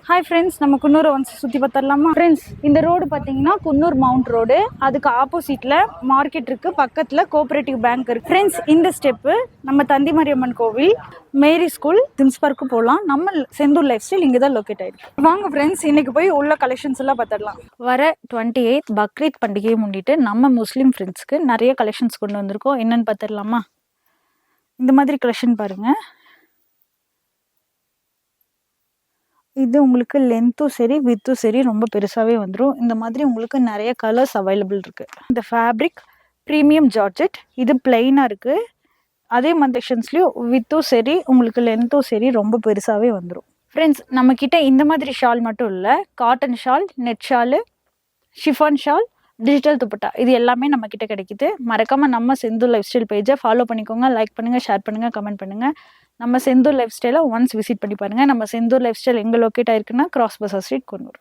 Hi friends, நம்ம குன்னூரை வந்து சுற்றி பார்த்துடலாமா? ஃப்ரெண்ட்ஸ், இந்த ரோடு பார்த்தீங்கன்னா குன்னூர் மவுண்ட் ரோடு. அதுக்கு ஆப்போசிட்டில் மார்க்கெட் இருக்குது, பக்கத்தில் கோஆப்ரேட்டிவ் பேங்க் இருக்குது. ஃப்ரெண்ட்ஸ், இந்த ஸ்டெப்பு நம்ம தந்திமாரியம்மன் கோவில், மேரி ஸ்கூல், திம்ஸ் பார்க்கு போகலாம். நம்ம செந்தூர் லைஃப் ஸ்டைல் இங்கே தான் லொக்கேட் ஆகிருக்கு. வாங்க ஃப்ரெண்ட்ஸ், இன்றைக்கி போய் உள்ள கலெக்ஷன்ஸ் எல்லாம் பார்த்துடலாம். வர 28th பக்ரீத் பண்டிகையை முன்னிட்டு நம்ம முஸ்லீம் ஃப்ரெண்ட்ஸ்க்கு நிறைய கலெக்ஷன்ஸ் கொண்டு வந்திருக்கோம். என்னென்னு பார்த்துடலாமா? இந்த மாதிரி கலெக்ஷன் பாருங்கள். இது உங்களுக்கு லென்த்தும் சரி வித்தும் சரி ரொம்ப பெருசாகவே வந்துடும். இந்த மாதிரி உங்களுக்கு நிறைய கலர்ஸ் அவைலபிள் இருக்குது. இந்த ஃபேப்ரிக் ப்ரீமியம் ஜார்ஜெட், இது பிளெயினாக இருக்குது. அதே மாதிரி செக்ஷன்ஸ்லேயும் வித்தும் சரி உங்களுக்கு லென்த்தும் சரி ரொம்ப பெருசாகவே வந்துடும். ஃப்ரெண்ட்ஸ், நம்மக்கிட்ட இந்த மாதிரி ஷால் மட்டும் இல்லை, cotton shawl, net shawl, chiffon shawl, digital dupatta, இது எல்லாமே நம்மக்கிட்ட கிடைக்குது. மறக்காமல் நம்ம செந்தூர் லைஃப் ஸ்டைல் பேஜை ஃபாலோ பண்ணிக்கோங்க. லைக் பண்ணுங்கள், ஷேர் பண்ணுங்கள், கமெண்ட் பண்ணுங்கள். நம்ம செந்தூர் லைஃப் ஸ்டைலை ஒன்ஸ் விசிட் பண்ணி பாருங்கள். நம்ம செந்தூர் லைஃப் ஸ்டைல் எங்கே லொக்கேட் ஆயிருக்குன்னா கிராஸ் பஸார் ஸ்ட்ரீட், குன்னூர்.